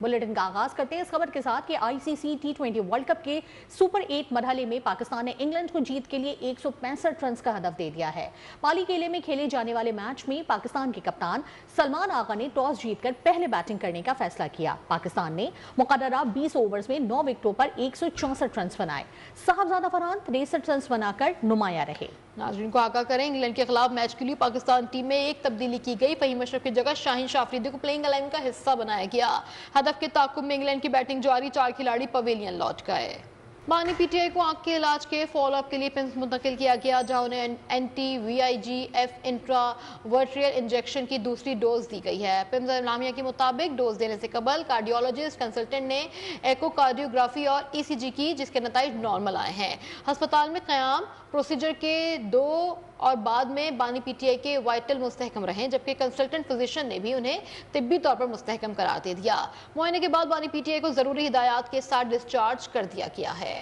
Bulletin का आगाज करते हैं इस खबर के साथ कि आईसीसी टी20 वर्ल्ड कप के सुपर 8 मरहले में पाकिस्तान ने इंग्लैंड को जीत के लिए 165 रन का हदफ दे दिया है। पाली किले में खेले जाने वाले मैच में पाकिस्तान के कप्तान सलमान आगा ने टॉस जीतकर पहले बैटिंग करने का फैसला किया। पाकिस्तान ने मुकर्ररा 20 ओवर्स में 9 विकेटों पर 164 रन बनाए। साहबजादा फरहान 63 रन बनाकर नुमाया रहे। नाज़रीन को आगाह करें, इंग्लैंड के खिलाफ मैच के लिए पाकिस्तान टीम में एक तब्दीली की गई। फहीम अशरफ की जगह शाहीन शाफरीदी को प्लेइंग 11 का हिस्सा बनाया गया। हदफ के ताक़ुब में इंग्लैंड की बैटिंग जारी, 4 खिलाड़ी पवेलियन लौट गए। बानी पीटीआई को आंख के इलाज के फॉलोअप के लिए पिम्स मुंतकिल किया गया, जहां उन्हें NT-VIGF इंट्रा वर्ट्रियल इंजेक्शन की दूसरी डोज दी गई है। पिम्स इलामिया के मुताबिक डोज देने से कबल कार्डियोलॉजिस्ट कंसल्टेंट ने एकोकार्डियोग्राफी और ECG की, जिसके नतीजे नॉर्मल आए हैं। अस्पताल में क़याम प्रोसीजर के 2 और बाद में बानी पीटीआई के वाइटल मुस्तहकम रहे, जबकि कंसल्टेंट फिजिशियन ने भी उन्हें तिब्बी तौर पर मुस्तहकम करार दे दिया। मुआयने के बाद बानी पीटीआई को जरूरी हिदायत के साथ डिस्चार्ज कर दिया गया है।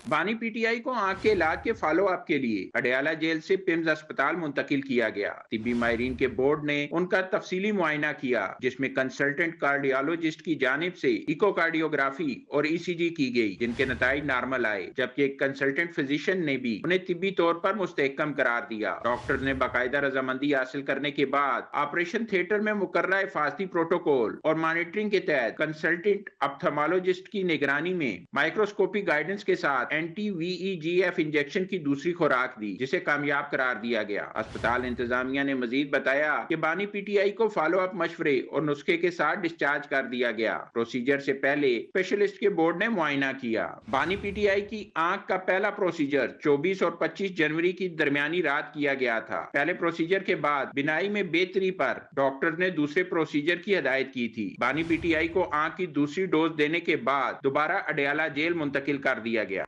बानी पीटीआई को आंख के इलाज के फॉलो अप के लिए अडयाला जेल से पिम्स अस्पताल मुंतकिल किया गया। तिब्बी माहिरीन के बोर्ड ने उनका तफसीली मुआयना किया, जिसमें कंसल्टेंट कार्डियोलॉजिस्ट की जानिब से इकोकार्डियोग्राफी और ECG की गई, जिनके नतीजे नॉर्मल आए, जबकि एक कंसल्टेंट फिजिशियन ने भी उन्हें तिब्बी तौर पर मुस्तहकम करार दिया। डॉक्टर ने बाकायदा रजामंदी हासिल करने के बाद ऑपरेशन थिएटर में मुकर्ररा हिफाजती प्रोटोकॉल और मॉनिटरिंग के तहत कंसल्टेंट ऑप्थेल्मोलॉजिस्ट की निगरानी में माइक्रोस्कोपिक गाइडेंस के साथ NT-VEGF इंजेक्शन की दूसरी खुराक दी, जिसे कामयाब करार दिया गया। अस्पताल इंतजामिया ने मजीद बताया कि बानी पीटीआई को फॉलो अप मशवरे और नुस्खे के साथ डिस्चार्ज कर दिया गया। प्रोसीजर से पहले स्पेशलिस्ट के बोर्ड ने मुआयना किया। बानी पीटीआई की आंख का पहला प्रोसीजर 24 और 25 जनवरी की दरमियानी रात किया गया था। पहले प्रोसीजर के बाद बिनाई में बेहतरी पर डॉक्टर ने दूसरे प्रोसीजर की हिदायत की थी। बानी पीटीआई को आंख की दूसरी डोज देने के बाद दोबारा अडयाला जेल मुंतकिल कर दिया गया।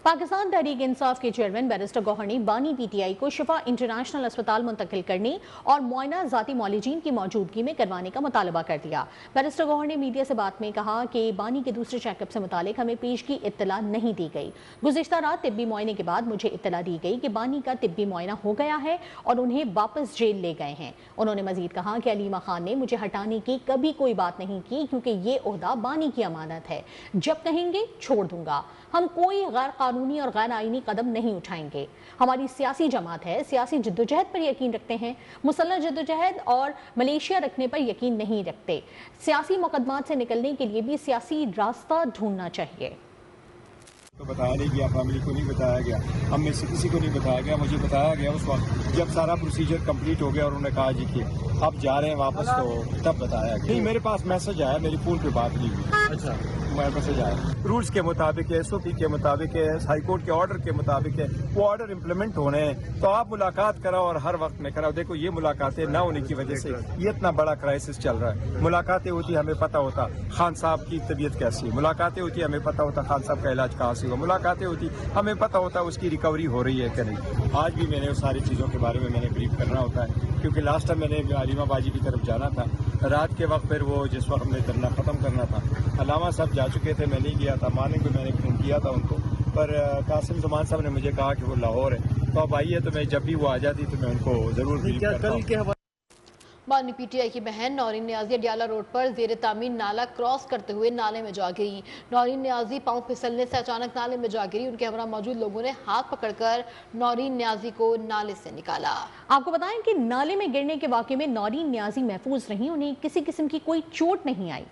पाकिस्तान तहरीक इंसाफ के चेयरमैन बैरिस्टर गौहर ने बानी पीटीआई को शिफा इंटरनेशनल अस्पताल मुंतकिल करने और मुआयना जाती मौलिजीन की मौजूदगी में करवाने का मुतालबा कर दिया। बैरिस्टर गौहर ने मीडिया से बात में कहा कि बानी के दूसरे चेकअप से मुतालिक हमें पेशगी इत्तला नहीं दी गई। गुज़िश्ता रात तिब्बी मुआयने के बाद मुझे इत्तला दी गई कि बानी का तिब्बी मुआयना हो गया है और उन्हें वापस जेल ले गए हैं। उन्होंने मजीद कहा कि अलीमा खान ने मुझे हटाने की कभी कोई बात नहीं की, क्योंकि ये ओहदा बानी की अमानत है। जब कहेंगे छोड़ दूंगा। हम कोई गैर कानूनी और गैर आईनी कदम नहीं उठाएंगे। हमारी सियासी जमात है, सियासी जद्दोजहद पर यकीन रखते हैं, मुसल्लह जद्दोजहद और मलेशिया रखने पर यकीन नहीं रखते। सियासी मुकदमात से निकलने के लिए भी सियासी रास्ता ढूंढना चाहिए। तो बताया नहीं गया, फैमिली को नहीं बताया गया, हम में से किसी को नहीं बताया गया। मुझे बताया गया उस वक्त जब सारा प्रोसीजर कंप्लीट हो गया और उन्होंने कहा जी कि आप जा रहे हैं वापस, तो तब बताया गया। नहीं, मेरे पास मैसेज आया, मेरी फोन पे बात नहीं हुई। अच्छा, मैसेज आया रूल्स के मुताबिक है, SOP के मुताबिक है, हाई कोर्ट के ऑर्डर के मुताबिक है, वो ऑर्डर इम्प्लीमेंट होने हैं। तो आप मुलाकात कराओ और हर वक्त में कराओ। देखो, ये मुलाकातें ना होने की वजह से ये इतना बड़ा क्राइसिस चल रहा है। मुलाकातें होती, हमें पता होता खान साहब की तबीयत कैसी है, मुलाकातें होती, हमें पता होता खान साहब का इलाज कहाँ से हुआ, मुलाकातें होती, हमें पता होता उसकी रिकवरी हो रही है कि नहीं। आज भी मैंने उस सारी चीज़ों के बारे में मैंने ब्रीफ करना होता है, क्योंकि लास्ट टाइम मैंने अलीमा बाजी की तरफ जाना था रात के वक्त, फिर वो जिस वक्त हमने धरना ख़त्म करना था, अलामा साहब जा चुके थे, मैं नहीं गया था। मॉर्निंग में मैंने फ़ोन किया था उनको, पर कासिम ज़मान साहब ने मुझे कहा कि वो लाहौर है, तो अब आइए, तो मैं जब भी वो आ जाती तो मैं उनको ज़रूर ब्रीफ करता हूँ। बानी पीटीआई की बहन नौरीन न्याजी अडयाला रोड पर जेर तामीर नाला क्रॉस करते हुए नाले में जा गिरी। नौरीन न्याजी पांव फिसलने से अचानक नाले में जा गिरी। उनके हमरा मौजूद लोगों ने हाथ पकड़कर नौरीन न्याजी को नाले से निकाला। आपको बताएं कि नाले में गिरने के वाकये में नौरीन न्याजी महफूज रही, उन्हें किसी किस्म की कोई चोट नहीं आई।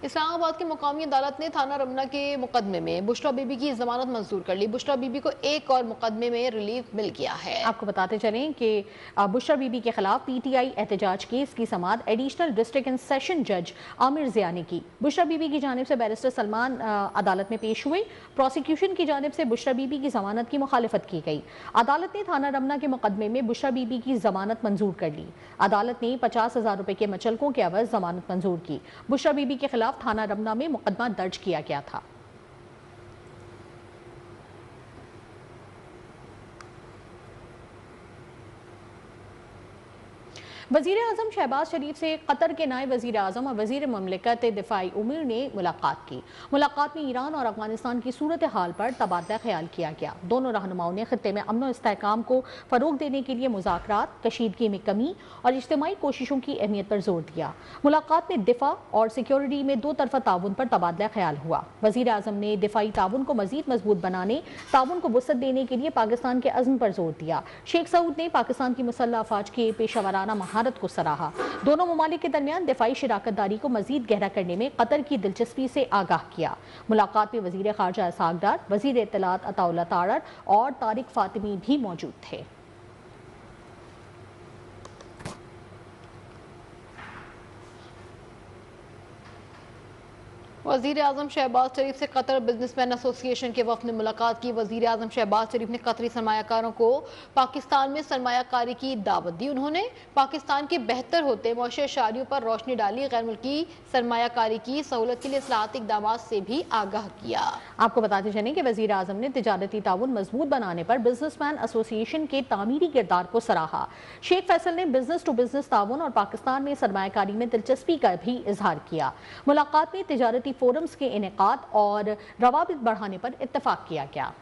इस्लामाबाद की मुकामी अदालत ने थाना रमना के मुकदमे में बुशरा बीबी की जमानत मंजूर कर ली। बुशरा बीबी को एक और मुकदमे में रिलीफ मिल गया है। आपको बताते चलें कि बुशरा बीबी के खिलाफ PTI एहतजाज केस की समाअत एडिशनल डिस्ट्रिक्ट एंड सेशन जज आमिर ज़िया ने की। बुशरा बीबी की जानिब से बैरिस्टर सलमान अदालत में पेश हुए। प्रोसिक्यूशन की जानिब से बुशरा बीबी की जमानत की मुखालिफत की गई। अदालत ने थाना रमना के मुकदमे में बुशरा बीबी की जमानत मंजूर कर ली। अदालत ने 50,000 रुपए के मचलकों के एवज जमानत मंजूर की। बुशरा बीबी के खिलाफ थाना रमना में मुकदमा दर्ज किया गया था। वजीर आजम शहबाज शरीफ से कतर के नायब वजीर आजम और वजीर ममलिकत दिफाई उमर ने मुलाकात की। मुलाकात में ईरान और अफगानिस्तान की सूरत हाल पर तबादला ख्याल किया गया। दोनों रहनुमाओं ने खित्ते में अमन और इस्तेहकाम को फरोग देने के लिए मुज़ाकरात, कशीदगी में कमी और इज्तिमाई कोशिशों की अहमियत पर जोर दिया। मुलाकात में दिफा और सिक्योरिटी में दो तरफा ताउन पर तबादला ख्याल हुआ। वजीर आजम ने दिफाई ताउन को मजीद मजबूत बनाने, ताउन को वुसअत देने के लिए पाकिस्तान के अज़्म पर जोर दिया। शेख सऊद ने पाकिस्तान की मुसल्लह अफवाज के पेशावराना महारत को सराहा। दोनों ममालिक के दरमियान दिफाई शराकत दारी को मजीद गहरा करने में कतर की दिलचस्पी से आगाह किया। मुलाकात में वजीर खारजा इसहाक डार, वजीर इत्तलात अताउल्लाह तारर और तारिक फातिमी भी मौजूद थे। वज़ीर आज़म शहबाज शरीफ से कतर बिजनेसमैन एसोसिएशन के वफ़द ने मुलाकात की। वज़ीर आज़म शहबाज शरीफ ने कतरी सरमायाकारों को पाकिस्तान में सरमायाकारी की दावत दी। उन्होंने पाकिस्तान के बेहतर होते मुआशी इशारियों पर रोशनी डाली। गैर मुल्की सरमायाकारी की सहूलत के लिए इस्लाहाती इक़दाम से भी आगाह किया। आपको बताते चलें कि वज़ीर आज़म ने तिजारती ताउन मजबूत बनाने पर बिजनेसमैन एसोसिएशन के तामीरी किरदार को सराहा। शेख फैसल ने बिजनेस टू बिजनेस ताउन और पाकिस्तान में सरमायाकारी में दिलचस्पी का भी इजहार किया। मुलाकात में तिजारती फोरम्स के इनेकाद और रवाबित बढ़ाने पर इत्तफाक किया गया।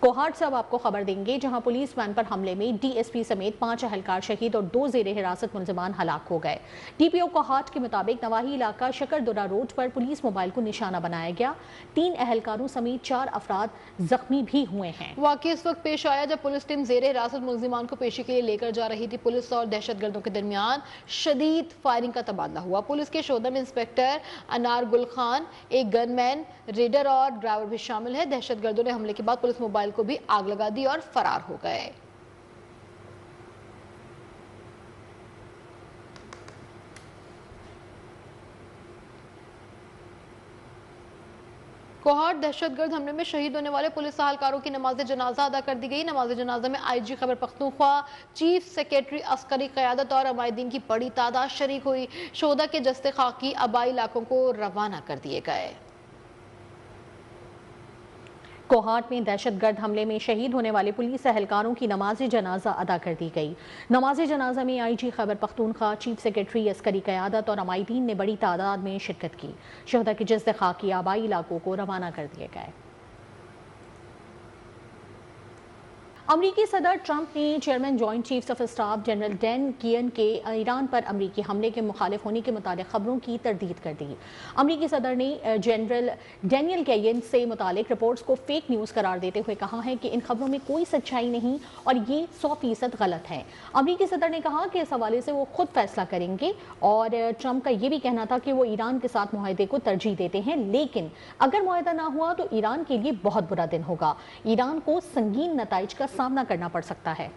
कोहाट से अब आपको खबर देंगे, जहां पुलिस वैन पर हमले में डीएसपी समेत 5 अहलकार शहीद और 2 ज़ेरे हिरासत मुलजिमान हलाक हो गए। डीपीओ कोहाट के मुताबिक नवाही इलाका शकरदुरा रोड पर पुलिस मोबाइल को निशाना बनाया गया। 3 अहलकारों समेत 4 अफराद जख्मी भी हुए हैं। वाक़या इस वक्त पेश आया जब पुलिस टीम ज़ेरे हिरासत मुलजिमान को पेशी के लिए लेकर जा रही थी। पुलिस और दहशतगर्दों के दरमियान शदीद फायरिंग का तबादला हुआ। पुलिस के शोधा में इंस्पेक्टर अनार गुल खान, एक गनमैन, रेडर और ड्राइवर भी शामिल है। दहशतगर्दों ने हमले के बाद पुलिस मोबाइल को भी आग लगा दी और फरार हो गए। कोहाट दहशतगर्द हमले में शहीद होने वाले पुलिस अहलकारों की नमाज जनाजा अदा कर दी गई। नमाज जनाजा में IG Khyber Pakhtunkhwa, chief secretary अस्करी क़यादत और अमायदीन की बड़ी तादाद शरीक हुई। शोधा के जस्ते खाकी आबाई इलाकों को रवाना कर दिए गए। कोहाट में दहशतगर्द हमले में शहीद होने वाले पुलिस अहलकारों की नमाज जनाजा अदा कर दी गई। नमाज जनाजा में IG Khyber Pakhtunkhwa, chief secretary अस्करी क़यादत और अमायदीन ने बड़ी तादाद में शिरकत की। शहदा के जस्द खाकी आबाई इलाकों को रवाना कर दिए गए। अमरीकी सदर ट्रंप ने chairman joint chiefs of staff general Dan कियन के ईरान पर अमरीकी हमले के मुखालिफ होने के मुतालिक खबरों की तरदीद कर दी। अमरीकी सदर ने जनरल डैनियल कियन से मुतालिक रिपोर्ट्स को फेक न्यूज़ करार देते हुए कहा है कि इन खबरों में कोई सच्चाई नहीं और ये 100% गलत है। अमरीकी सदर ने कहा कि इस हवाले से वो खुद फैसला करेंगे और ट्रंप का ये भी कहना था कि वो ईरान के साथ मुआहदे को तरजीह देते हैं, लेकिन अगर मुआहदा ना हुआ तो ईरान के लिए बहुत बुरा दिन होगा। ईरान को संगीन नताइज का सामना करना पड़ सकता है।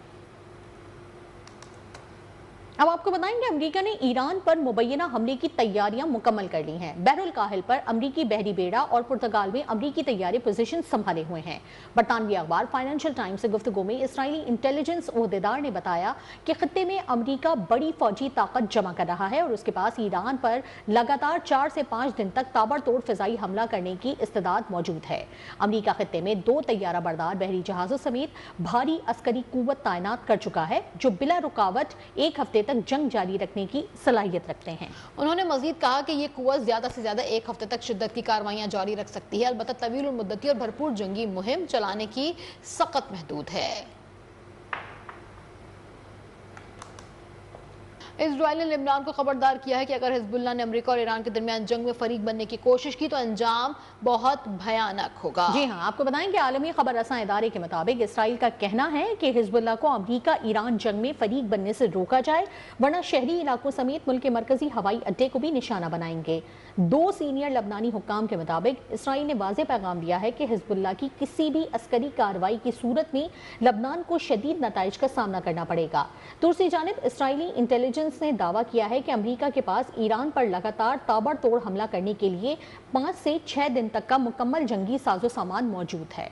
अब आपको बताएंगे, अमेरिका ने ईरान पर मुबैना हमले की तैयारियां मुकम्मल कर ली हैं। बहरुल काहिल पर अमरीकी बहरी बेड़ा और पुर्तगाल में अमरीकी तैयारी पोजीशन संभाले हुए हैं। बरतानवी अखबार फाइनेंशियल टाइम्स से गुफ्तगू में इसराइली इंटेलिजेंस ओहदेदार ने बताया कि खत्ते में अमरीका बड़ी फौजी ताकत जमा कर रहा है और उसके पास ईरान पर लगातार 4 से 5 दिन तक ताबड़तोड़ फिजाई हमला करने की इस्तेदाद मौजूद है। अमरीका खत्ते में 2 तैयारा बरदार बहरी जहाजों समेत भारी अस्करी कुव्वत तैनात कर चुका है, जो बिला रुकावट 1 हफ्ते तक जंग जारी रखने की सलाहियत रखते हैं। उन्होंने मजीद कहा कि ये कुव्वत ज्यादा से ज्यादा 1 हफ्ते तक शिद्दत की कार्रवाइयां जारी रख सकती है। अलबत्ता तवील और मुद्दती और भरपूर जंगी मुहिम चलाने की सख्त महदूद है। इजराइल ने लेबनान को खबरदार किया है कि अगर हिजबुल्लाह ने अमेरिका और ईरान के दरमियान जंग में फरीक बनने की कोशिश की तो अंजाम बहुत भयानक होगा। जी हाँ, आपको बताएं कि आलमी खबर रसां इदारे के मुताबिक इसराइल का कहना है कि हिजबुल्लाह को अमेरिका ईरान जंग में फरीक बनने से रोका जाए, वरना शहरी इलाकों समेत मुल्क के मरकजी हवाई अड्डे को भी निशाना बनाएंगे। 2 सीनियर लबनानी हुक्काम के मुताबिक इसराइल ने वाज़ेह पैगाम दिया है कि हिजबुल्लाह की किसी भी अस्करी कार्रवाई की सूरत में लबनान को शदीद नताइज का सामना करना पड़ेगा। दूसरी जानिब इसराइली इंटेलिजेंस ने दावा किया है कि अमेरिका के पास ईरान पर लगातार ताबड़तोड़ हमला करने के लिए 5 से 6 दिन तक का मुकम्मल जंगी साजो सामान मौजूद है।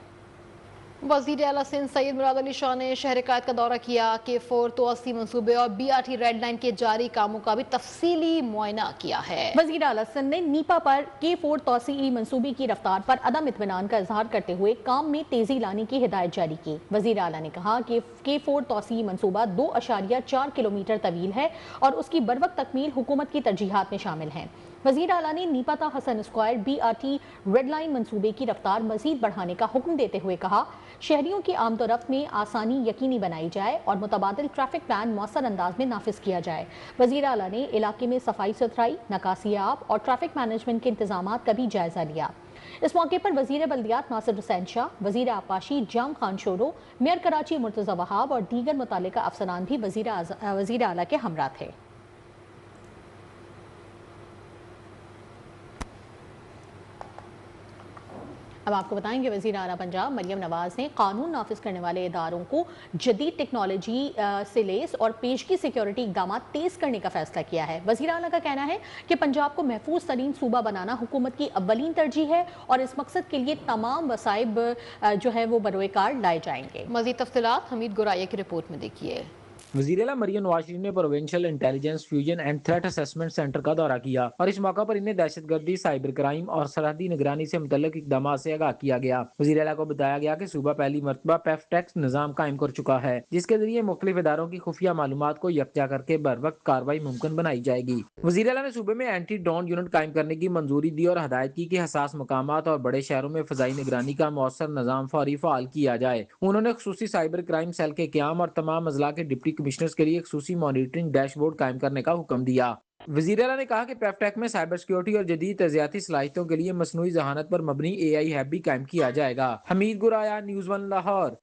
वजीर आला सिंध सैयद मुराद अली शाह ने शहर कायद का दौरा किया। K4 तोसी मंसूबे और BRT रेड लाइन के जारी कामों का भी तफसीली मुआयना किया है। वजीर आला सिंध ने नीपा पर K4 तोसी मंसूबे की रफ्तार पर अदम इत्मीनान का इजहार करते हुए काम में तेजी लाने की हिदायत जारी की। वजीर आला ने कहा कि K4 तोसी मंसूबा 2.4 किलोमीटर तवील है और उसकी बरवक्त तकमील हुकूमत की तरजीहात में शामिल है। वजीर आला ने नीपाता Hasan square BRT red line मंसूबे की रफ्तार मजीद बढ़ाने का हुक्म देते हुए कहा, शहरियों की आमदोरफ्त में आसानी यकीनी बनाई जाए और मुतबादिल ट्रैफिक प्लान मौसर अंदाज में नाफिज किया जाए। वजीर आला ने इलाके में सफाई सुथराई, नकासियाब और ट्रैफिक मैनेजमेंट के इंतजामात का भी जायजा लिया। इस मौके पर वजीर बल्दियात नासिर हुसैन शाह, वजीर आपाशी जाम खान शोरो, मेयर कराची मुर्तजा वहाब और दीगर मुतल्लिका अफसरान भी वजीर आला के हमरा थे। अब आपको बताएंगे वज़ीर आला पंजाब मरियम नवाज ने कानून नाफिज करने वाले इदारों को जदीद टेक्नोलॉजी से लेस और पेशगी सिक्योरिटी इक़दाम तेज़ करने का फैसला किया है। वज़ीर आला का कहना है कि पंजाब को महफूज तरीन सूबा बनाना हुकूमत की अव्वलीन तरजीह है और इस मकसद के लिए तमाम वसाइब जो है वो बरोएकार लाए जाएंगे। मज़ीद तफसीलात हमीद गुराया की रिपोर्ट में देखिए। वज़ीर आला मरियम नवाज शरीफ ने provincial intelligence fusion and threat assessment centre का दौरा किया और इस मौका पर इन्हें दहशतगर्दी, साइबर क्राइम और सरहदी निगरानी से मुतल्लिक इक़दाम से आगाह किया गया। वज़ीर आला को बताया गया कि सूबा पहली मरतबा पेफ्टेक्स निज़ाम कायम कर चुका है, जिसके जरिए मुख्तलिफ इदारों की खुफिया मालूमात को यकजा करके बर वक्त कार्रवाई मुमकिन बनाई जाएगी। वज़ीर आला ने सूबे में एंटी ड्रोन यूनिट कायम करने की मंजूरी दी और हदायत की कि हसास मकामात और बड़े शहरों में फ़ज़ाई निगरानी का मौसर निज़ाम फौरी फ़ाल किया जाए। उन्होंने खुसूसी साइबर क्राइम सेल के क़याम और तमाम अज़ला के डिप्टी कमिश्नर्स के लिए खुसूसी मॉनिटरिंग डैशबोर्ड कायम करने का हुक्म दिया। वज़ीर आला ने कहा कि पेफ्टेक में साइबर सिक्योरिटी और जदीद तज़ियाती सलाहियतों के लिए मसनूई ज़हानत पर मबनी AI हैब भी कायम किया जाएगा। हमीद गुराया, न्यूज़ 1 लाहौर।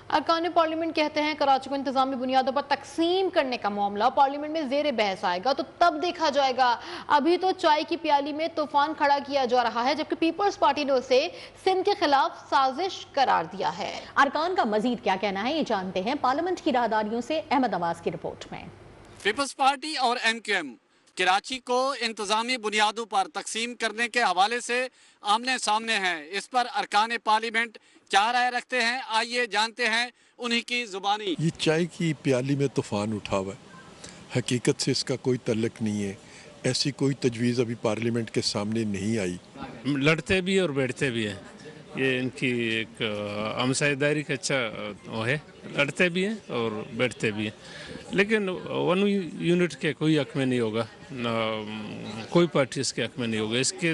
अरकान पार्लियामेंट कहते हैं कराची को इंतजामी बुनियादों पर तकसीम करने का मामला पार्लियामेंट में ज़ेर बहस आएगा तो तब देखा जाएगा। अभी तो चाय की प्याली में तूफान खड़ा किया जा रहा है, जबकि पीपल्स पार्टी ने उसे सिंध के खिलाफ साजिश करार दिया है। अरकान का मजीद क्या कहना है, ये जानते हैं पार्लियामेंट की राहदारियों से अहमद नवाज की रिपोर्ट में। पीपल्स पार्टी और MQM कराची को इंतजामी बुनियादों पर तकसीम करने के हवाले से आमने सामने हैं। इस पर अरकान पार्लियामेंट क्या राय रखते हैं, आइए जानते हैं उन्हीं की जुबानी। ये चाय की प्याली में तूफान उठा हुआ है, हकीकत से इसका कोई तल्लुक नहीं है। ऐसी कोई तजवीज़ अभी पार्लियामेंट के सामने नहीं आई। लड़ते भी और बैठते भी हैं, ये इनकी एक हमसायेदारी का अच्छा वो है। लड़ते भी हैं और बैठते भी हैं, लेकिन वन यूनिट के कोई हक में नहीं होगा, कोई पार्टी इसके हक में नहीं होगा। इसके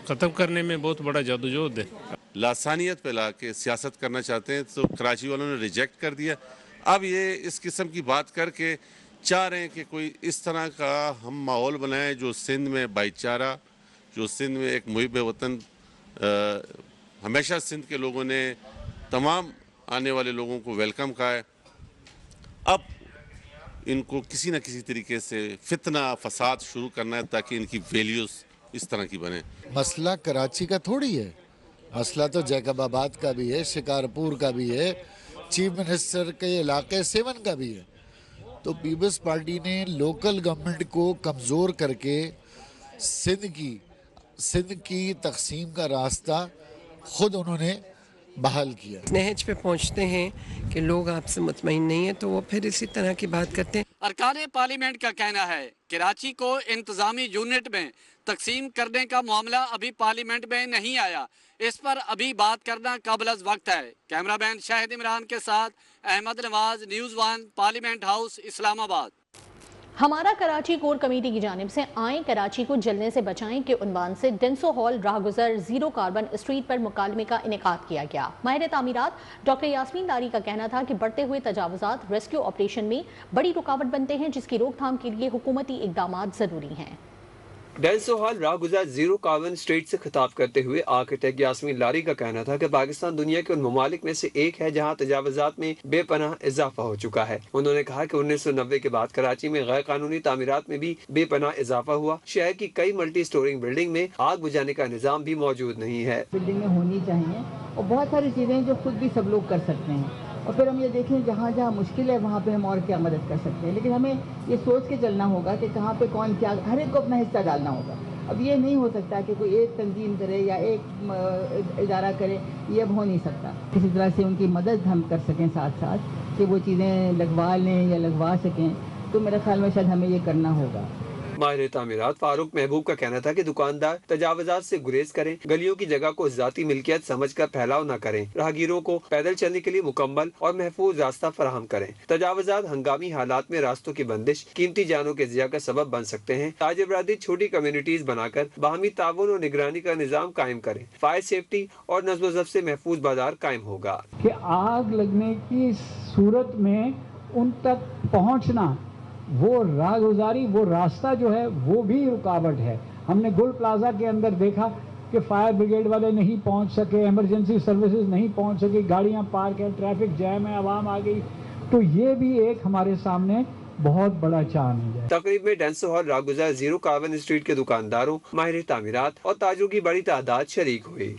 ख़त्म करने में बहुत बड़ा जादूजोद है। लासानियत पे ला के सियासत करना चाहते हैं तो कराची वालों ने रिजेक्ट कर दिया। अब ये इस किस्म की बात करके चाह रहे हैं कि कोई इस तरह का हम माहौल बनाएं जो सिंध में भाईचारा, जो सिंध में एक मुहिब वतन, हमेशा सिंध के लोगों ने तमाम आने वाले लोगों को वेलकम कहा है। अब इनको किसी न किसी तरीके से फितना फसाद शुरू करना है ताकि इनकी वैल्यूज़ इस तरह की बने। मसला कराची का थोड़ी है, मसला तो जैकबाबाद का भी है, शिकारपुर का भी है, चीफ मिनिस्टर के इलाके 7 का भी है। तो पीपल्स पार्टी ने लोकल गवर्नमेंट को कमज़ोर करके सिंध की तकसीम का रास्ता खुद उन्होंने बहाल किया। नहज पे पहुंचते हैं कि लोग आपसे मुतमईन नहीं है तो वो फिर इसी तरह की बात करते हैं। अरकान पार्लियामेंट का कहना है कराची को इंतजामी यूनिट में तकसीम करने का मामला अभी पार्लियामेंट में नहीं आया, इस पर अभी बात करना काबिल वक्त है। कैमरामैन शाहिद इमरान के साथ Ahmed Nawaz, news 1, parliament house, Islamabad. हमारा कराची कोर कमेटी की जानिब से आएं कराची को जलने से बचाएं के उन्वान से डेंसो हॉल राहगुजर जीरो कार्बन स्ट्रीट पर मुकालमे का इनेकाद किया गया। माहिर तामीरात डॉक्टर यास्मीन लारी का कहना था कि बढ़ते हुए तजावुजात रेस्क्यू ऑपरेशन में बड़ी रुकावट बनते हैं, जिसकी रोकथाम के लिए हुकूमती इकदाम जरूरी हैं। डेंसो हॉल राहगुजर जीरो कार्बन स्ट्रीट से खिताब करते हुए आर्किटेक्ट यास्मीन लारी का कहना था कि पाकिस्तान दुनिया के उन ममालिक में से एक है जहां तजावुजात में बेपनाह इजाफा हो चुका है। उन्होंने कहा कि 1990 के बाद कराची में गैर कानूनी तामीरात में भी बेपनाह इजाफा हुआ। शहर की कई मल्टी स्टोरिंग बिल्डिंग में आग बुझाने का निजाम भी मौजूद नहीं है। बिल्डिंग में होनी चाहिए और बहुत सारी चीजें जो खुद भी सब लोग कर सकते हैं, और फिर हम ये देखें जहाँ जहाँ मुश्किल है वहाँ पे हम और क्या मदद कर सकते हैं। लेकिन हमें ये सोच के चलना होगा कि कहाँ पे कौन क्या, हर एक को अपना हिस्सा डालना होगा। اب یہ نہیں ہو سکتا کہ کوئی ایک تنظیم کرے یا ایک ادارہ کرے، یہ اب ہو نہیں سکتا. کسی طرح سے ان کی مدد ہم کر سکیں ساتھ ساتھ کہ وہ چیزیں لگوا لیں یا لگوا سکیں، تو میرے خیال میں شاید ہمیں یہ کرنا ہوگا. ماہر تعمیرات فاروق محبوب کا کہنا تھا کہ دکاندار تجاوزات سے گریز کریں، گلیوں کی جگہ کو ذاتی ملکیت سمجھ کر پھیلاؤ نہ کریں، راہگیروں کو پیدل چلنے کے لیے مکمل اور محفوظ راستہ فراہم کریں. تجاوزات ہنگامی حالات میں راستوں کی بندش قیمتی جانوں کے ضیاع کا سبب بن سکتے ہیں. تاجر برادری چھوٹی کمیونٹیز بنا کر باہمی تعاون اور نگرانی کا نظام قائم کریں. فائر سیفٹی اور نظم و ضبط سے محفوظ بازار قائم ہوگا. کہ آگ لگنے کی صورت میں ان تک پہنچنا، وہ راہ گزاری، وہ راستہ جو ہے وہ بھی رکاوٹ ہے. ہم نے گل پلازا کے اندر دیکھا کہ فائر بریگیڈ والے نہیں پہنچ سکے، ایمرجنسی سروسز نہیں پہنچ سکی، گاڑیاں پارک ہیں، ٹریفک جیم ہے، عوام آ گئی. تو یہ بھی ایک ہمارے سامنے بہت بڑا چیلنج ہے. تقریب میں ڈینسو ہال، راگزر، زیرو کارون اسٹریٹ کے دکانداروں، ماہر تعمیرات اور تاجروں کی بڑی تعداد شریک ہوئی.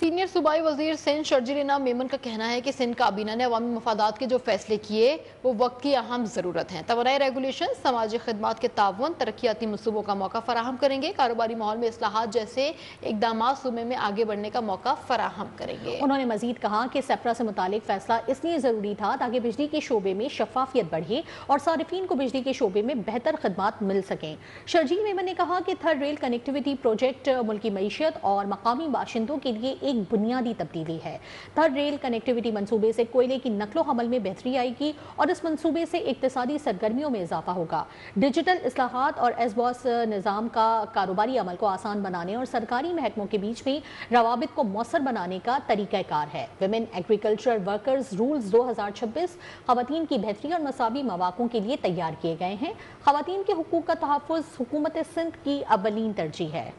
سینئر صوبائی وزیر سندھ شرجیل انعام میمن کا کہنا ہے کہ سندھ کابینہ نے عوامی مفادات کے جو فیصلے کیے وہ وقت کی اہم ضرورت ہیں. توانائی ریگولیشن سماجی خدمات کے تعاون ترقیاتی منصوبوں کا موقع فراہم کریں گے. کاروباری ماحول میں اصلاحات جیسے اقدامات صوبے میں آگے بڑھنے کا موقع فراہم کریں گے. انہوں نے مزید کہا کہ سیپرا سے متعلق فیصلہ اس لیے ضروری تھا تاکہ بجلی کے شعبے میں شفافیت بڑھے اور صارفین کو بجلی کے شعبے میں بہتر خدمات مل سکیں. شرجیل میمن نے کہا کہ تھرڈ ریل کنیکٹیویٹی پروجیکٹ ملکی معیشت اور مقامی باشندوں کے لیے ایک بنیادی تبدیلی ہے. تھرڈ ریل کنیکٹیویٹی منصوبے سے کوئلے کی نقل و حمل میں بہتری آئے گی اور اس منصوبے سے اقتصادی سرگرمیوں میں اضافہ ہوگا. ڈیجیٹل اصلاحات اور ایس باس نظام کا کاروباری عمل کو آسان بنانے اور سرکاری محکموں کے بیچ میں روابط کو مؤثر بنانے کا طریقہ کار ہے. ویمن ایگریکلچرل ورکرز رولز 2026 خواتین کی بہتری اور مساوی مواقع کے لیے تیار کیے گئے ہیں. خواتین کے حقوق کا تحفظ حکومت سندھ کی اولین ترجیح ہے.